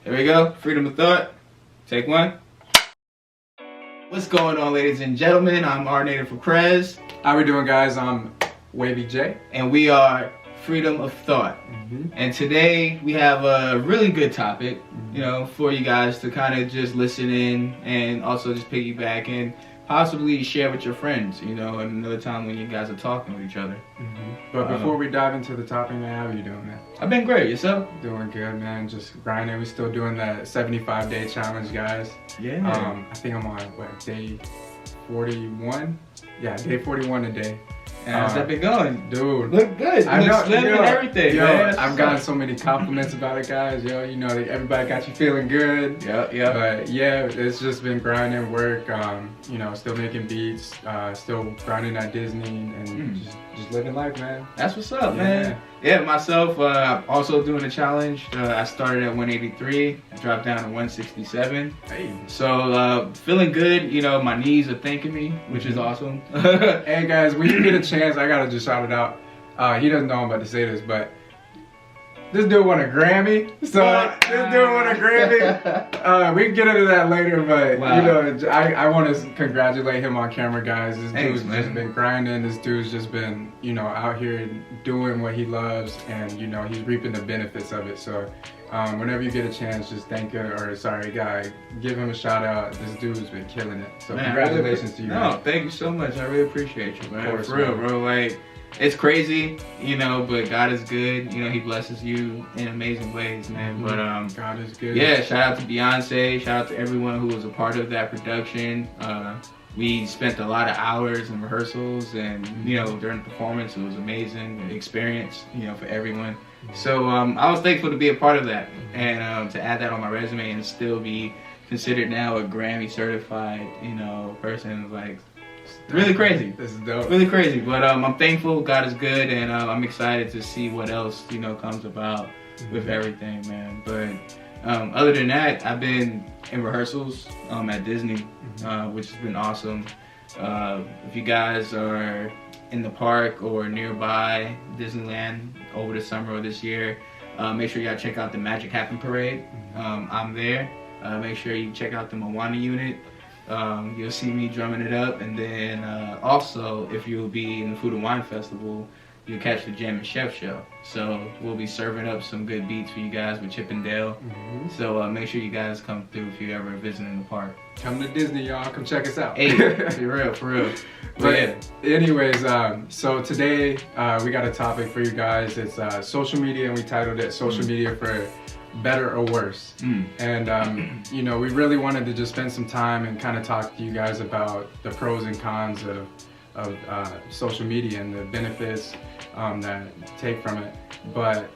Here we go. Freedom of thought. Take one. What's going on, ladies and gentlemen? I'm R Native for Prez. How we doing, guys? I'm Wavy J. And we are Freedom of Thought. And today we have a really good topic, for you guys to kind of just listen in and also just piggyback and possibly share with your friends, at another time when you guys are talking with each other. But before we dive into the topic, man, how are you doing, man? I've been great. Yourself? Doing good, man. Just grinding. We're still doing that 75-day challenge, guys. Yeah. I think I'm on, day 41? Yeah, day 41 today. And how's that been going? Dude. Look good. I know, slim and everything, man. I've gotten so many compliments about it, guys. Everybody got you feeling good. Yeah. But yeah, it's just been grinding work, still making beats, still grinding at Disney and just living life, man. That's what's up, man. Yeah, myself, also doing a challenge. I started at 183, dropped down to 167. Hey. So, feeling good. My knees are thanking me, which is awesome. Hey, guys, when you get a chance, I gotta just shout it out. He doesn't know I'm about to say this, but this dude won a Grammy. So, this dude won a Grammy. We can get into that later, but, I want to congratulate him on camera, guys. This dude's just been grinding. This dude's just been, out here doing what he loves, and, he's reaping the benefits of it. So, whenever you get a chance, just give him a shout out. This dude's been killing it. So, man, congratulations to you, man. No, thank you so much. I really appreciate you, man. Of course, for real, bro. Like, it's crazy, but God is good. He blesses you in amazing ways, man. But God is good. Yeah, shout out to Beyonce. Shout out to everyone who was a part of that production. We spent a lot of hours in rehearsals, and during the performance, it was amazing experience, for everyone. So I was thankful to be a part of that, and to add that on my resume and still be considered now a Grammy certified, person, like. Really crazy. This is dope. Really crazy, but I'm thankful. God is good, and I'm excited to see what else comes about with everything, man. But other than that, I've been in rehearsals at Disney, which has been awesome. If you guys are in the park or nearby Disneyland over the summer or this year, make sure y'all check out the Magic Happen Parade. I'm there. Make sure you check out the Moana unit. You'll see me drumming it up, and then also if you'll be in the Food and Wine Festival, you'll catch the Jam and Chef show. So we'll be serving up some good beats for you guys with Chip and Dale. So make sure you guys come through if you're ever visiting the park. Come to Disney, y'all. Come check us out. Hey, for real. But anyways, so today we got a topic for you guys. It's social media, and we titled it "Social Media for Better or Worse." And we really wanted to just spend some time and kind of talk to you guys about the pros and cons of social media and the benefits that take from it. But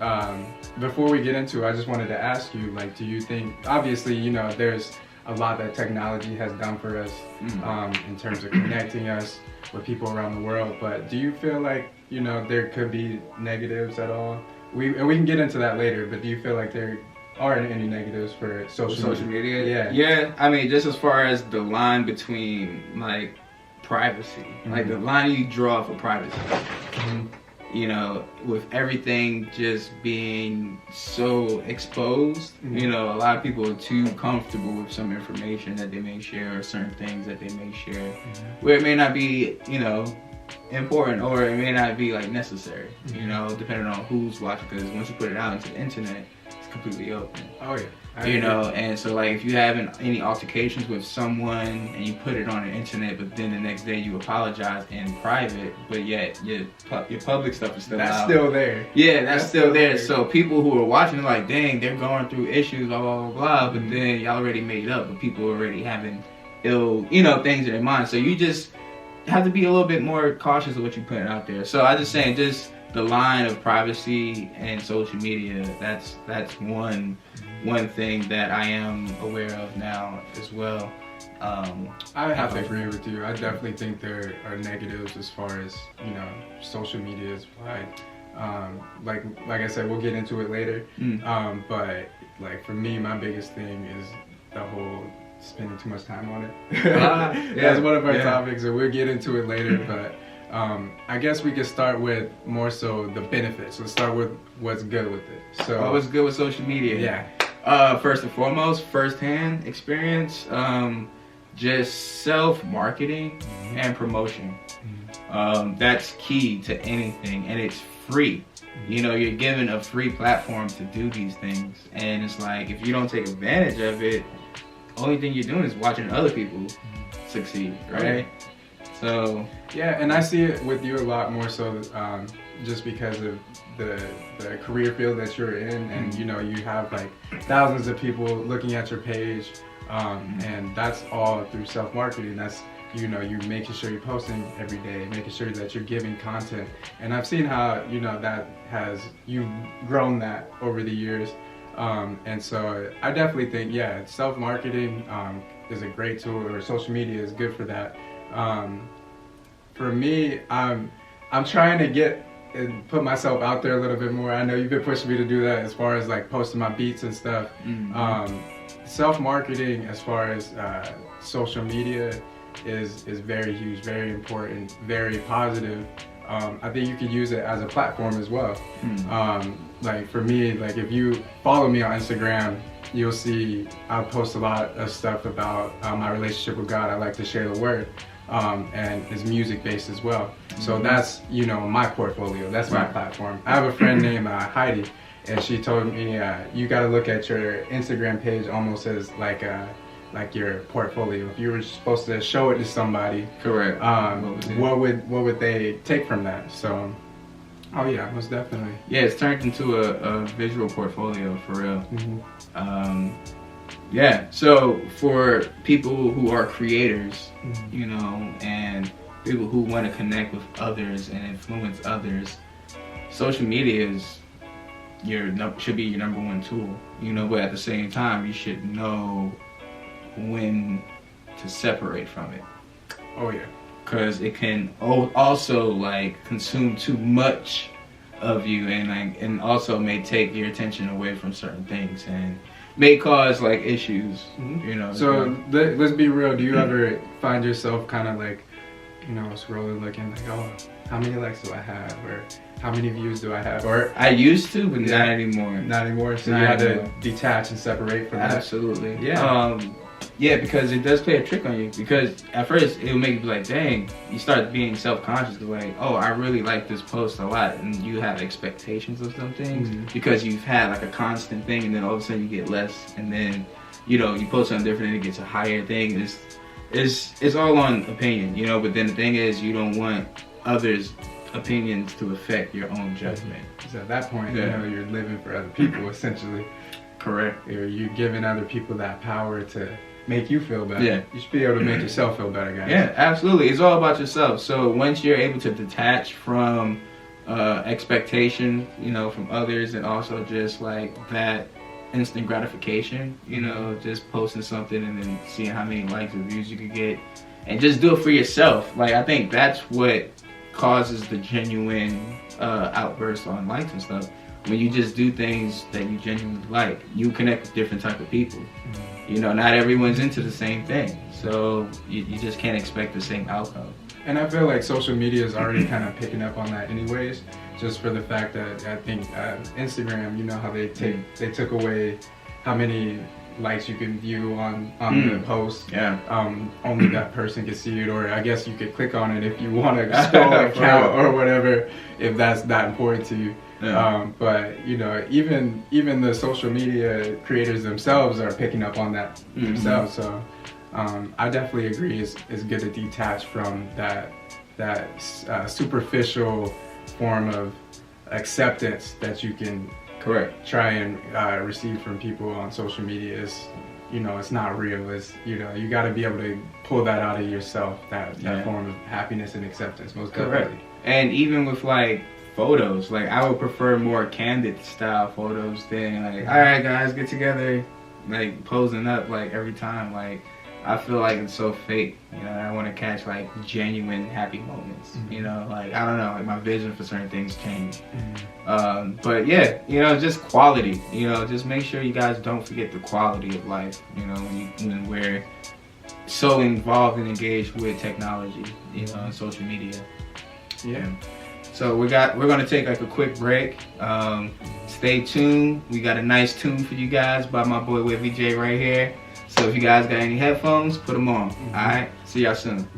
before we get into it, I just wanted to ask you, do you think, obviously, there's a lot that technology has done for us in terms of connecting us with people around the world, but do you feel like, there could be negatives at all? We can get into that later, but do you feel like there are any negatives for social media? Yeah. I mean, just as far as the line between privacy, the line you draw for privacy. With everything just being so exposed, a lot of people are too comfortable with some information that they may share or certain things that they may share, where it may not be, important, or it may not be necessary, depending on who's watching, because once you put it out into the internet, it's completely open. Oh yeah. And so if you have any altercations with someone and you put it on the internet, but then the next day you apologize in private, but yet your public stuff is still out. Still there. Yeah, that's still there. So people who are watching are like, dang, they're going through issues, blah, blah, blah, blah, but then y'all already made up, but people already having ill, things in their mind. So you just have to be a little bit more cautious of what you put out there. So I just saying, just the line of privacy and social media, that's one thing that I am aware of now as well. I have to agree with you. I definitely think there are negatives as far as social media is applied. Like I said, we'll get into it later. But for me, my biggest thing is the whole spending too much time on it. That's one of our topics, and we'll get into it later. But I guess we could start with more so the benefits. Let's start with what's good with it. So what's good with social media? Yeah. First and foremost, first-hand experience, just self-marketing and promotion. That's key to anything, and it's free. You know, you're given a free platform to do these things, and it's like, if you don't take advantage of it, only thing you're doing is watching other people succeed, right? So yeah, and I see it with you a lot more so, just because of the career field that you're in, and you know, you have like thousands of people looking at your page, and that's all through self-marketing. That's, you know, you're making sure you're posting every day, making sure that you're giving content, and I've seen how, you know, that has, you've grown that over the years, and so I definitely think, yeah, self-marketing is a great tool, or social media is good for that. For me, I'm trying to get and put myself out there a little bit more. I know you've been pushing me to do that as far as like posting my beats and stuff. Self-marketing as far as social media is very huge, very important, very positive. I think you could use it as a platform as well. Like for me, like if you follow me on Instagram, you'll see I post a lot of stuff about my relationship with God. I like to share the word, and it's music based as well. So that's, you know, my portfolio. That's my platform. I have a friend named Heidi, and she told me you got to look at your Instagram page almost as like your portfolio. If you were supposed to show it to somebody, correct. What would they take from that? So, oh yeah, most definitely. Yeah, it's turned into a visual portfolio for real. Yeah, so for people who are creators, you know, and people who want to connect with others and influence others, social media should be your number one tool, you know, but at the same time, you should know when to separate from it. Oh yeah. Because it can also like consume too much of you, and also may take your attention away from certain things and may cause like issues, you know. So let's be real. Do you ever find yourself kind of like, you know, scrolling, looking like, oh, how many likes do I have, or how many views do I have? Or I used to, but not anymore. Not anymore. So you had to detach and separate from that. Absolutely. Yeah. Yeah, because it does play a trick on you. Because at first it'll make you be like, dang, you start being self-conscious, like, oh, I really like this post a lot, and you have expectations of some things because you've had like a constant thing, and then all of a sudden you get less, and then, you know, you post something different and it gets a higher thing. It's all on opinion, you know. But then the thing is, you don't want others' opinions to affect your own judgment. Because at that point, you know, you're living for other people essentially. Correct. Or you're giving other people that power to make you feel better. Yeah. You should be able to make yourself feel better, guys. Yeah, absolutely. It's all about yourself. So once you're able to detach from expectation, you know, from others, and also just like that instant gratification, you know, just posting something and then seeing how many likes or views you could get, and just do it for yourself. Like, I think that's what causes the genuine outburst on likes and stuff. When you just do things that you genuinely like, you connect with different type of people. You know, not everyone's into the same thing, so you just can't expect the same outcome. And I feel like social media is already kind of picking up on that anyways, just for the fact that I think Instagram, you know how they took away how many likes you can view on the post. Yeah. Only that person can see it, or I guess you could click on it if you want to scroll a account or whatever, if that's that important to you. Yeah. But you know, even the social media creators themselves are picking up on that themselves. So I definitely agree. It's good to detach from that superficial form of acceptance that you can try and receive from people on social media. Is, you know, it's not real. It's, you know, you got to be able to pull that out of yourself, that form of happiness and acceptance. Most definitely. And even with like photos, like I would prefer more candid style photos than like, all right guys, get together, like posing up like every time. Like, I feel like it's so fake, you know. I want to catch like genuine happy moments, you know. Like, I don't know, like my vision for certain things change. But yeah, you know, just quality, you know, just make sure you guys don't forget the quality of life, you know, when we're so involved and engaged with technology, you know, and social media. Yeah. So we're gonna take like a quick break. stay tuned. We got a nice tune for you guys by my boy Wavy J right here. So if you guys got any headphones, put them on. All right, see y'all soon.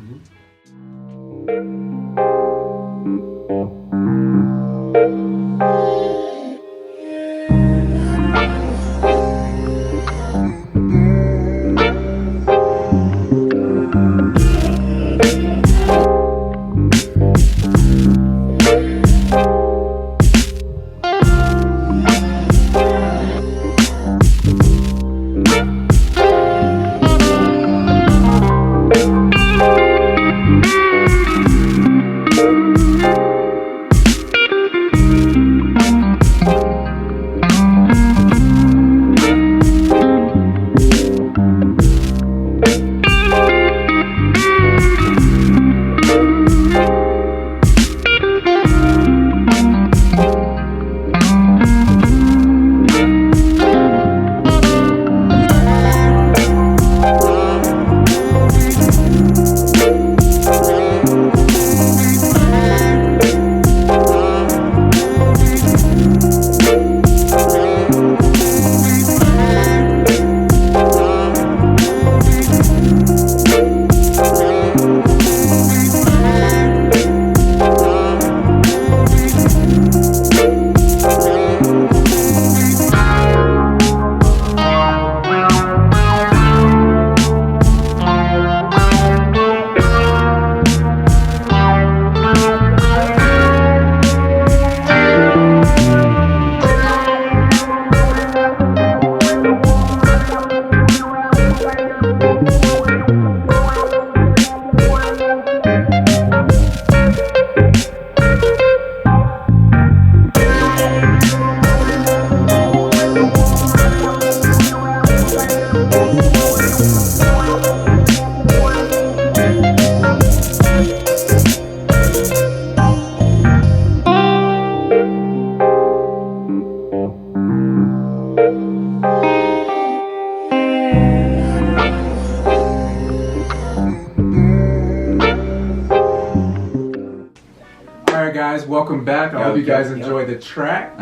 Alright guys, welcome back. I hope you guys enjoyed the track.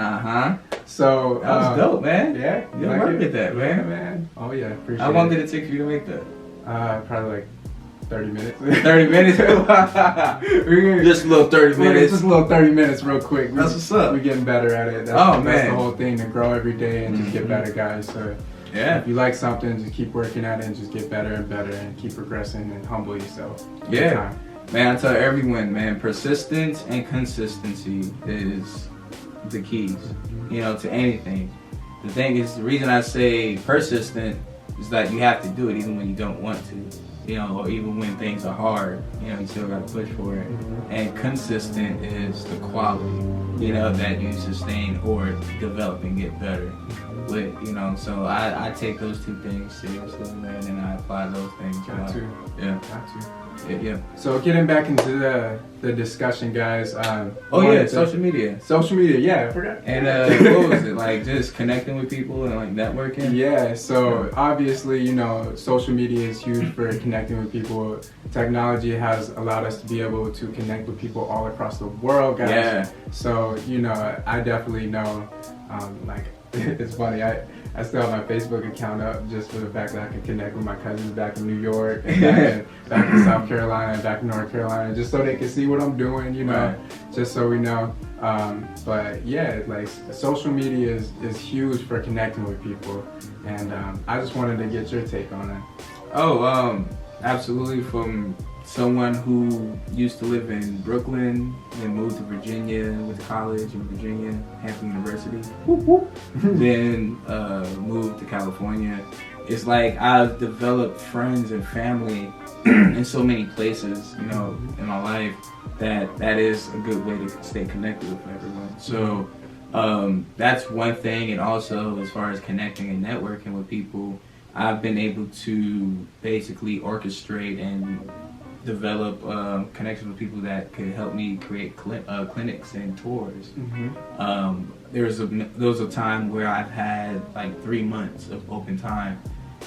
So that was dope, man. Yeah, you worked with that, man. Yeah, man. Oh yeah, appreciate it. How long did it take for you to make that? Probably like 30 minutes. 30 minutes? Just a little 30 minutes. Just a little 30 minutes real quick. That's what's up. We're getting better at it. That's the whole thing, to grow every day and just get better, guys. So yeah, if you like something, just keep working at it and just get better and better and keep progressing and humble yourself. Yeah. Man, I tell everyone, man, persistence and consistency is the keys, you know, to anything. The thing is, the reason I say persistent is that you have to do it even when you don't want to, you know, or even when things are hard, you know, you still got to push for it. And consistent is the quality, you know, that you sustain or develop and get better with, you know. So I take those two things seriously, man, and I apply those things. Got to. Yeah. Got to. Yeah. So getting back into the discussion, guys. Social media. Social media, yeah, I forgot. And what was it, like just connecting with people and like networking? Yeah, so obviously, you know, social media is huge for connecting with people. Technology has allowed us to be able to connect with people all across the world, guys. Yeah. So, you know, I definitely know, like, it's funny, I still have my Facebook account up just for the fact that I can connect with my cousins back in New York and back in South Carolina and back in North Carolina, just so they can see what I'm doing, you know, just so we know. But yeah, like social media is huge for connecting with people, and I just wanted to get your take on it. Absolutely. From someone who used to live in Brooklyn and moved to Virginia with college in Virginia, Hampton University, then moved to California. It's like I've developed friends and family in so many places, you know, in my life, that is a good way to stay connected with everyone. So that's one thing. And also, as far as connecting and networking with people, I've been able to basically orchestrate and develop connections with people that could help me create clinics and tours. There was a time where I've had like 3 months of open time,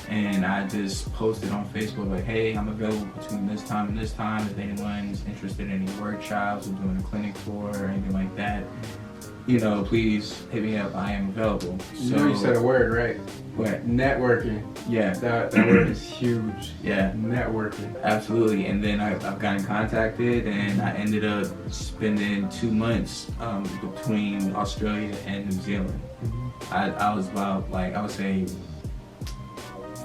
and I just posted on Facebook like, hey, I'm available between this time and this time if anyone's interested in any workshops or doing a clinic tour or anything like that. please hit me up. I am available. So you said a word, right? What? Networking. Yeah. That word is huge. Yeah. Networking. Absolutely. And then I've gotten contacted, and I ended up spending 2 months between Australia and New Zealand. Mm-hmm. I was about, like, I would say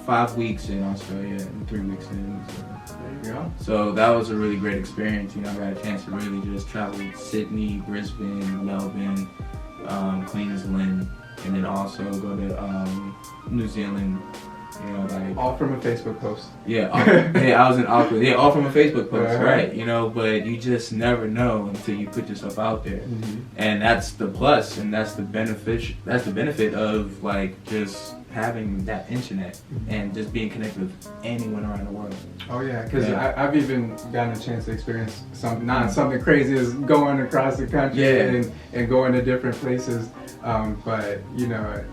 5 weeks in Australia and 3 weeks in New Zealand. There you go. So that was a really great experience. I got a chance to really just travel Sydney, Brisbane, Melbourne, Queensland, and then also go to New Zealand. All from a Facebook post. Yeah, I was in Auckland. Yeah, all from a Facebook post, right? But you just never know until you put yourself out there, and that's the plus, and that's the benefit. That's the benefit of like just having that internet and just being connected with anyone around the world. Oh yeah, because I've even gotten a chance to experience something crazy as going across the country and going to different places. But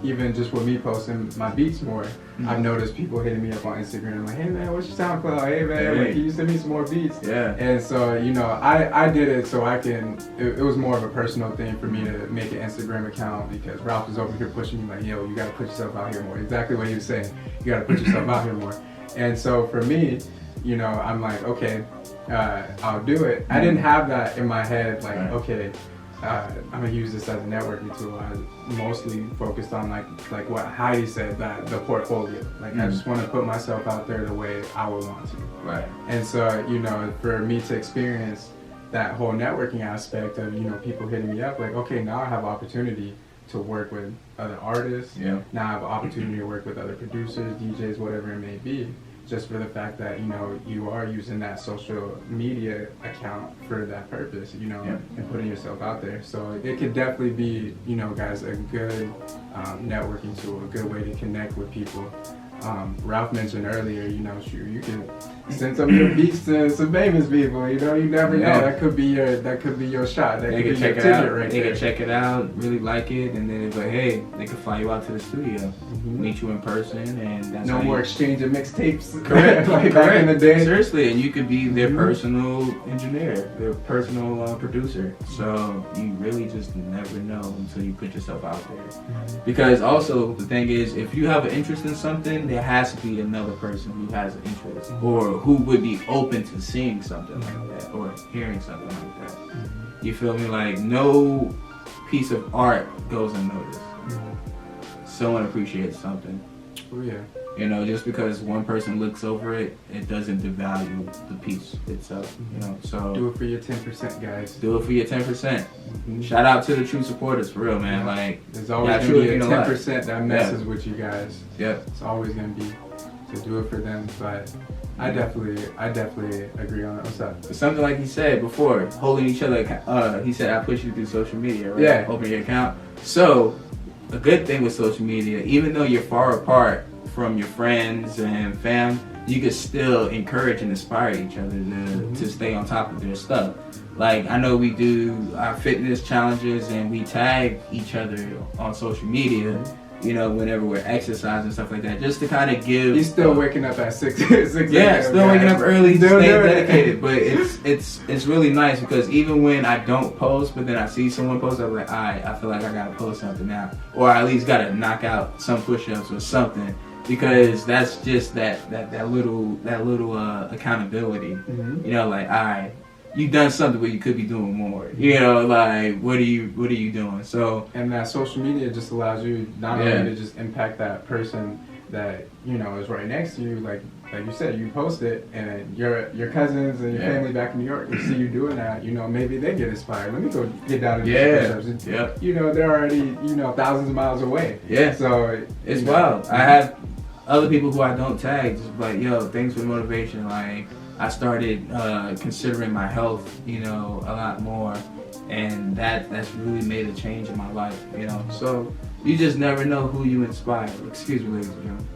even just with me posting my beats more, I've noticed people hitting me up on Instagram like, hey man, what's your SoundCloud? Hey man, can you send me some more beats? Yeah. And so I did it so I can. It was more of a personal thing for me to make an Instagram account because Ralph was over here pushing me like, yo, you got to put yourself out here more. Exactly what he was saying. You got to put yourself out here more. And so for me, I'm like, okay, I'll do it. I didn't have that in my head like, okay. I'm gonna use this as a networking tool. I mostly focused on like what Heidi said, that the portfolio. Like I just want to put myself out there the way I would want to. Right. And so for me to experience that whole networking aspect of people hitting me up like, okay, now I have opportunity to work with other artists. Yeah. Now I have an opportunity to work with other producers, DJs, whatever it may be. Just for the fact that you are using that social media account for that purpose, and putting yourself out there. So it could definitely be, guys, a good networking tool, a good way to connect with people. Ralph mentioned earlier, you can send some of your beats to some famous people. You never know. That could be your shot. That could be your ticket right there. They can check it out, really like it, and then they can fly you out to the studio, meet you in person, and that's no more exchange of mixtapes. Correct. Back in the day. Seriously, and you could be their personal engineer, their personal producer. So you really just never know until you put yourself out there. Because also the thing is, if you have an interest in something, there has to be another person who has an interest or who would be open to seeing something like that or hearing something like that. You feel me? Like no piece of art goes unnoticed. Someone appreciates something. Oh yeah. Just because one person looks over it, it doesn't devalue the piece itself. So do it for your 10%, guys. Do it for your 10%. Shout out to the true supporters, for real, man. Like there's always gonna be a 10% that messes with you guys. Yep. It's always gonna be. So do it for them. But I definitely agree on that. What's up? Something like he said before, holding each other. He said, "I push you through social media, right? Yeah. Open your account." So a good thing with social media, even though you're far apart from your friends and fam, you can still encourage and inspire each other to stay on top of their stuff. Like I know we do our fitness challenges and we tag each other on social media. Whenever we're exercising and stuff like that, just to kind of give. He's still waking up at 6 Yeah, still waking up early, staying dedicated. But it's really nice because even when I don't post, but then I see someone post, I'm like, alright, I feel like I gotta post something now, or at least gotta knock out some push-ups or something, because that's just that little accountability. Like, alright, you've done something, but you could be doing more. Like what are you doing? So and that social media just allows you not only to just impact that person that is right next to you, like you said, you post it, and your cousins and your family back in New York see you doing that. Maybe they get inspired. Let me go get down and do push-ups. They're already thousands of miles away. Yeah. So it's wild. I have other people who I don't tag, just like, yo, thanks for the motivation. Like I started considering my health, a lot more, and that's really made a change in my life, So you just never know who you inspire. Excuse me, ladies and gentlemen.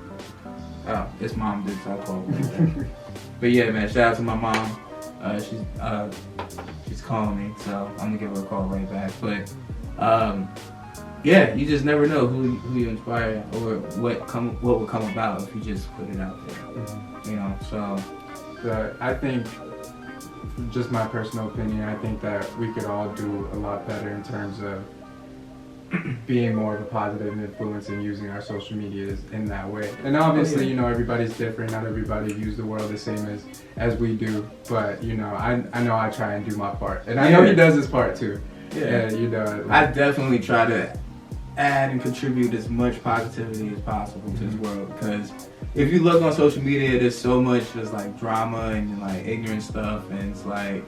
Oh, it's Mom did, so I called her. But yeah, man, shout out to my mom. She's calling me, so I'm gonna give her a call right back. But you just never know who you inspire or what will come about if you just put it out there. So I think, just my personal opinion, I think that we could all do a lot better in terms of being more of a positive influence and using our social medias in that way. And obviously, you know, everybody's different. Not everybody views the world the same as we do. But, you know, I know I try and do my part. And I know he does his part too. Yeah, you know. I definitely try to add and contribute as much positivity as possible to this world, because if you look on social media, there's so much just like drama and like ignorant stuff, and it's like,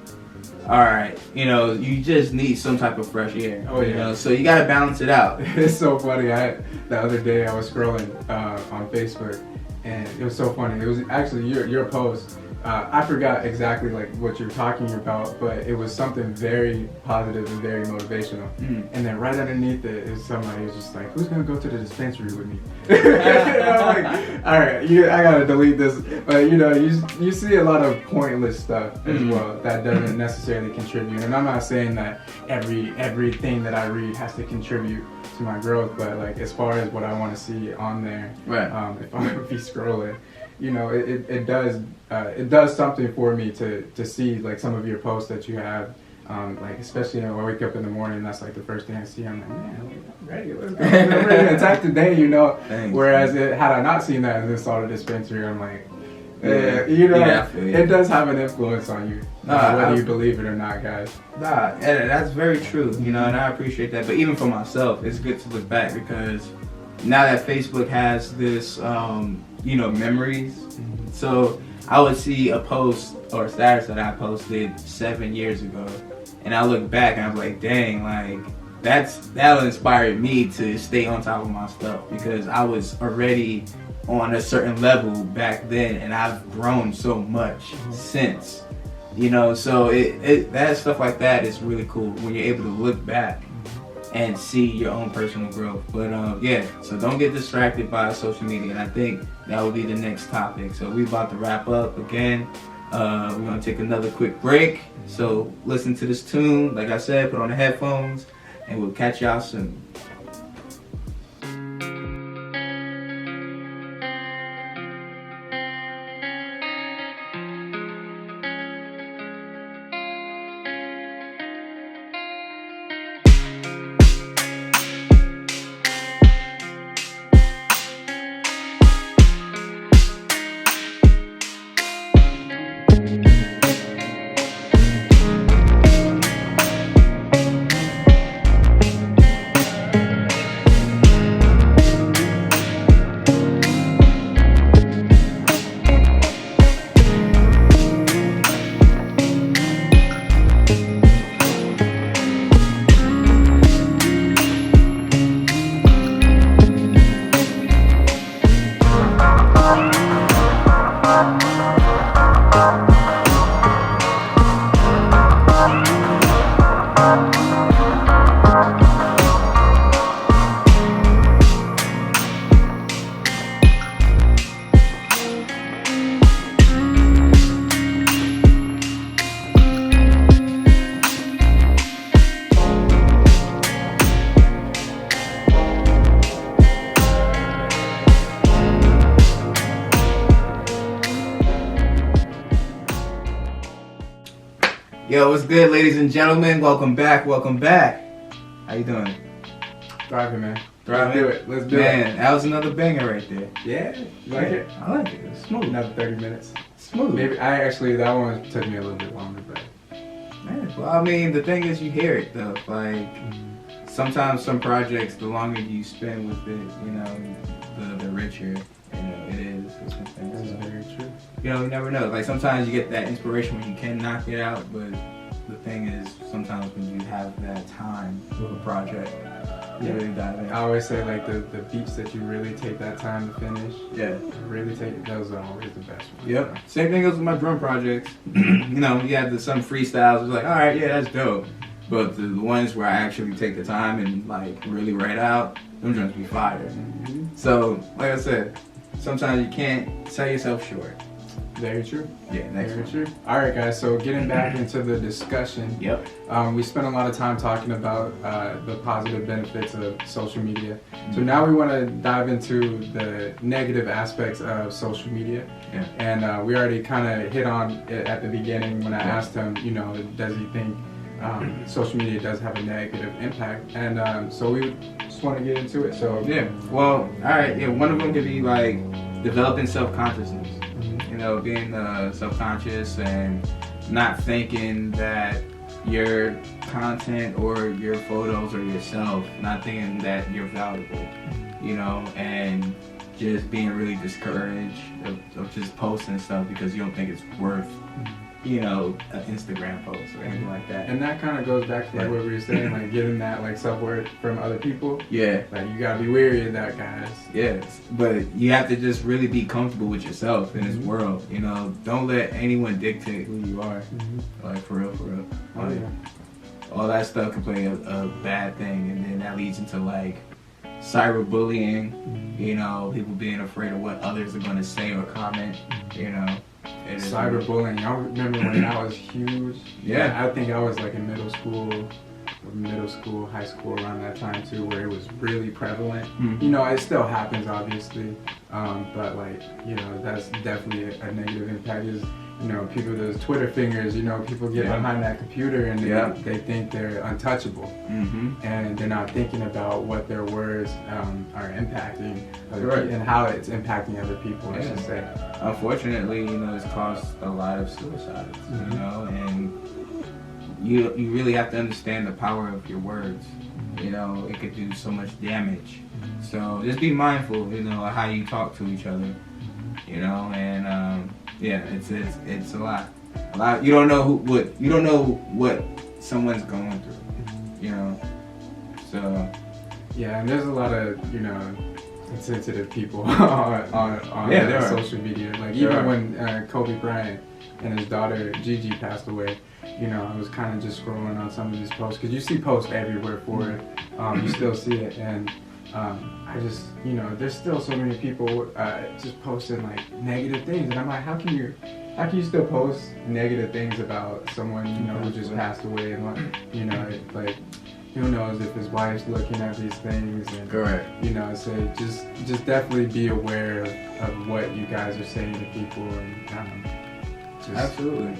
all right, you know, you just need some type of fresh air. Oh, yeah. You know, so you gotta balance it out. It's so funny. The other day I was scrolling on Facebook, and it was so funny. It was actually your post. I forgot exactly like what you're talking about, but it was something very positive and very motivational. And then right underneath it is somebody who's just like, "Who's gonna go to the dispensary with me?" And I'm like, all right, I gotta delete this. But you know, you see a lot of pointless stuff as well that doesn't necessarily contribute. And I'm not saying that everything that I read has to contribute to my growth, but like as far as what I want to see on there, Right. If I'm gonna be scrolling, you know, it does something for me to see like some of your posts that you have, like especially when I wake up in the morning, that's like the first thing I see. I'm like, man, I'm ready. Let's go. I'm ready to attack today, you know. Thanks, Whereas had I not seen that and then saw the dispensary, I'm like, you know, it does have an influence on you, whether you believe it or not, guys. Nah, and that's very true, you know, and I appreciate that. But even for myself, it's good to look back, because now that Facebook has this, you know, memories. So I would see a post or a status that I posted 7 years ago, and I look back and I'm like, dang, like that'll inspire me to stay on top of my stuff, because I was already on a certain level back then, and I've grown so much since, you know. So that stuff like that is really cool when you're able to look back and see your own personal growth. But yeah, so don't get distracted by social media, and I think that will be the next topic. So we're about to wrap up again. We're gonna take another quick break, so listen to this tune, like I said, put on the headphones, and we'll catch y'all soon. Yo, what's good, ladies and gentlemen? Welcome back. How you doing? Thriving, man. Thriving? Let's do it. Man, that was another banger right there. Yeah, you like it? I like it. It's smooth. Another 30 minutes. Smooth. Maybe that one took me a little bit longer, but Man, well, I mean, the thing is, you hear it though. Like, sometimes some projects, the longer you spend with it, you know, the richer, you know, it is. that's very true. You know, you never know. Like, sometimes you get that inspiration when you can knock it out, but the thing is, sometimes when you have that time with a project, you really dive in. I always say, like, the beats that you really take that time to finish, really take, those are always the best ones. Yep. Same thing goes with my drum projects. You know, you have some freestyles, it's like, all right, yeah, that's dope. But the ones where I actually take the time and, like, really write out, them drums be fire. So, like I said, sometimes you can't sell yourself short. Very true. Yeah, next Very one. true. All right, guys. So getting back into the discussion. Yep. We spent a lot of time talking about the positive benefits of social media. So now we want to dive into the negative aspects of social media. Yeah. And we already kind of hit on it at the beginning when I asked him, you know, does he think social media does have a negative impact, and so we just want to get into it. So yeah, well, all right, yeah, one of them could be like developing self-consciousness. You know, being self-conscious and not thinking that your content or your photos or yourself, not thinking that you're valuable, you know, and just being really discouraged of just posting stuff because you don't think it's worth, you know, an Instagram post or anything like that. And that kind of goes back to like what we were saying, like getting that like self-worth from other people. Yeah. Like you gotta be wary of that, guys. Yes, but you have to just really be comfortable with yourself in this world. You know, don't let anyone dictate who you are. Like for real, for real. Oh yeah. All that stuff can play a bad thing, and then that leads into like cyberbullying. You know, people being afraid of what others are gonna say or comment. You know. Cyberbullying. I remember when that was huge. Yeah. I think I was like in middle school, high school around that time too, where it was really prevalent. You know, it still happens obviously, but like, you know, that's definitely a negative impact. Is, you know, people, those Twitter fingers, you know, people get behind that computer and they think they're untouchable, and they're not thinking about what their words are impacting and how it's impacting other people, I should say. Unfortunately, you know, it's caused a lot of suicides, you know, and you really have to understand the power of your words. You know, it could do so much damage. So just be mindful, you know, of how you talk to each other, you know, and yeah, it's a lot. You don't know what someone's going through, you know. So yeah, and there's a lot of, you know, sensitive people on social media. Like even when Kobe Bryant and his daughter Gigi passed away, you know, I was kind of just scrolling on some of these posts, because you see posts everywhere for it. You still see it, and I just, you know, there's still so many people just posting like negative things, and I'm like, how can you still post negative things about someone, you know, who just passed away, and you know, like, who knows if his wife's looking at these things, and correct, you know, so just definitely be aware of what you guys are saying to people, and just, absolutely.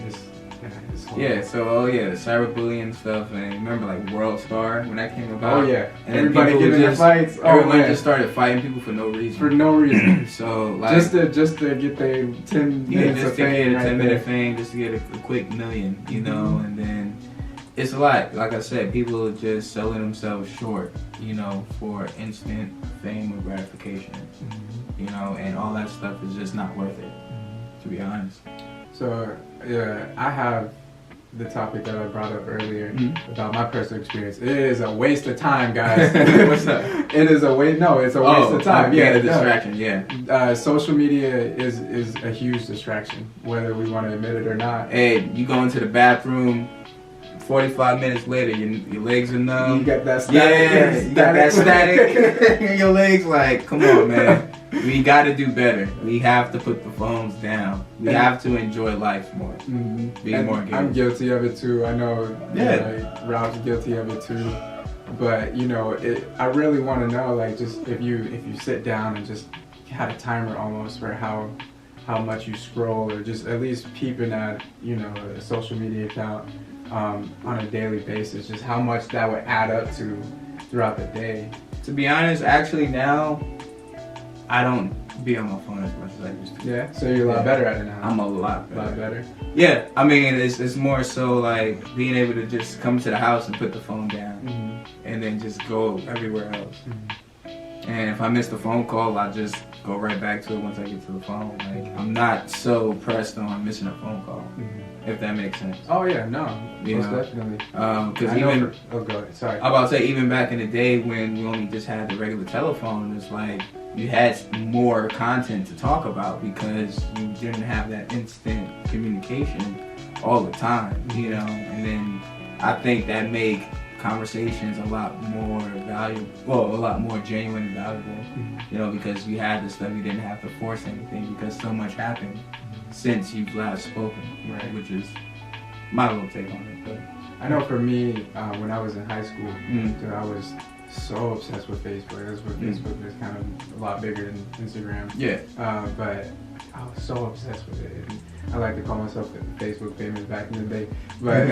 Yeah, so the cyberbullying stuff, and remember like World Star when that came about. Oh yeah, and everybody getting in fights. Everyone just started fighting people for no reason. For no reason. So like just to get their 10 minutes just of to fame, get a 10-minute fame, just to get a quick million, you know, and then it's a lot. Like I said, people are just selling themselves short, you know, for instant fame or gratification, you know, and all that stuff is just not worth it, to be honest. So, yeah, I have the topic that I brought up earlier about my personal experience. It is a waste of time, guys. What's that? It is a waste. No, it's a waste of time. Yeah, a distraction. Social media is a huge distraction, whether we want to admit it or not. Hey, you go into the bathroom. 45 minutes later, your legs are numb. You got that static. Yeah, you got that static in your legs. Like, come on, man. We got to do better. We have to put the phones down. We have to enjoy life more. Be more engaged. I'm guilty of it too. I know. Like, Rob's guilty of it too. But you know, I really want to know, like, just if you sit down and just had a timer almost for how much you scroll, or just at least peeping at, you know, a social media account on a daily basis, just how much that would add up to throughout the day. To be honest, actually now, I don't be on my phone as much as I used to. Yeah, so you're a lot better at it now. I'm a lot better. Yeah, I mean, it's more so like being able to just come to the house and put the phone down, and then just go everywhere else. And if I miss the phone call, I just go right back to it once I get to the phone. Like, I'm not so pressed on missing a phone call, if that makes sense. Oh yeah, no, most definitely. Because even go ahead. Sorry. I'm about to say, even back in the day when we only just had the regular telephone, it's like you had more content to talk about because you didn't have that instant communication all the time, you know. And then I think that made conversations a lot more valuable, a lot more genuine and valuable, you know, because you had the stuff, you didn't have to force anything because so much happened since you've last spoken, right? Which is my little take on it. But I know for me, when I was in high school, I was so obsessed with Facebook. Facebook is kind of a lot bigger than Instagram. Yeah. But I was so obsessed with it. And I like to call myself Facebook famous back in the day, but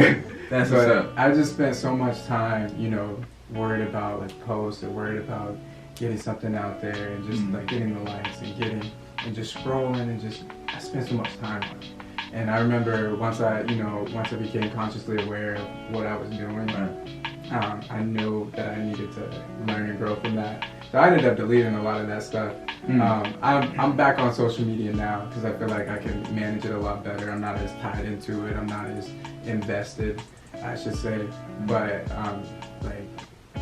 That's what's up. I just spent so much time, you know, worried about like posts and worried about getting something out there and just like getting the likes and just scrolling and just I spent so much time on it. And I remember once I became consciously aware of what I was doing, I knew that I needed to learn and grow from that. So I ended up deleting a lot of that stuff. I'm back on social media now because I feel like I can manage it a lot better. I'm not as tied into it. I'm not as invested, I should say. But like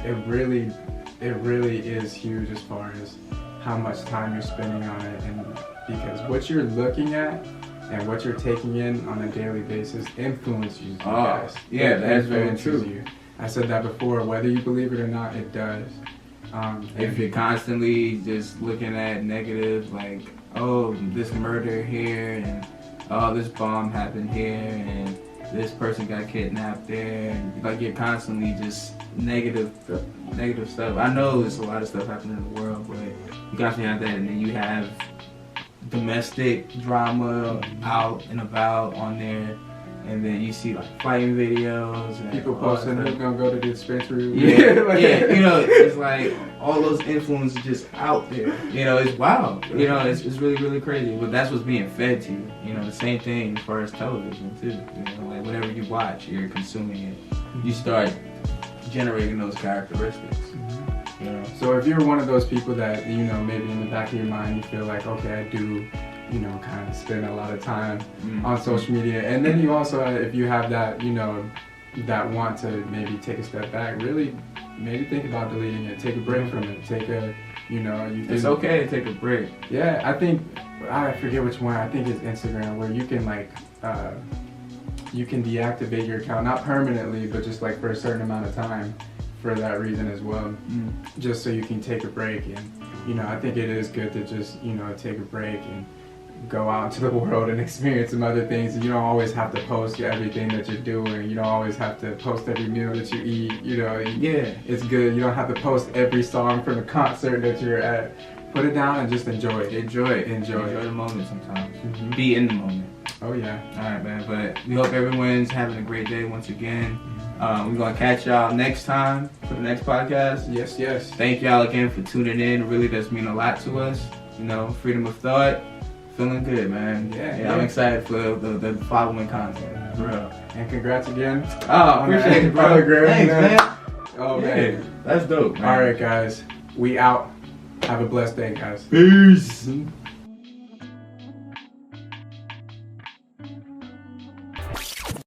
it really is huge as far as how much time you're spending on it, and because what you're looking at and what you're taking in on a daily basis influences you guys. Yeah, that's very true. You. I said that before, whether you believe it or not, it does. If you're constantly just looking at negatives like, oh, this murder here, and oh, this bomb happened here, and this person got kidnapped there, and like you're constantly just negative stuff. I know there's a lot of stuff happening in the world, but you constantly have that, and then you have domestic drama out and about on there, and then you see like fighting videos and people posting who's gonna go to the dispensary. Yeah, you know, it's like all those influences just out there. You know, it's wild. You know, it's really, really crazy. But that's what's being fed to you. You know, the same thing as far as television too. You know, like whatever you watch, you're consuming it. You start generating those characteristics. You know? So if you're one of those people that, you know, maybe in the back of your mind you feel like, okay, I do, you know, kind of spend a lot of time on social media, and then you also, if you have that, you know, that want to maybe take a step back, really maybe think about deleting it, take a break from it, take a, you know, it's okay to take a break. Yeah, I think, I forget which one, I think it's Instagram, where you can like, you can deactivate your account, not permanently, but just like for a certain amount of time for that reason as well, just so you can take a break. And, you know, I think it is good to just, you know, take a break and go out into the world and experience some other things. You don't always have to post everything that you're doing. You don't always have to post every meal that you eat. You know, it's good. You don't have to post every song from the concert that you're at. Put it down and just enjoy it. Enjoy the moment sometimes. Be in the moment. Oh yeah. All right, man. But we hope everyone's having a great day once again. We're gonna catch y'all next time for the next podcast. Yes. Thank y'all again for tuning in. It really does mean a lot to us. You know, freedom of thought. Feeling good, man. Yeah. I'm excited for the following content, for real. And congrats again. Oh, appreciate it, bro. Thanks, man. Oh, man. That's dope, man. All right, guys. We out. Have a blessed day, guys. Peace.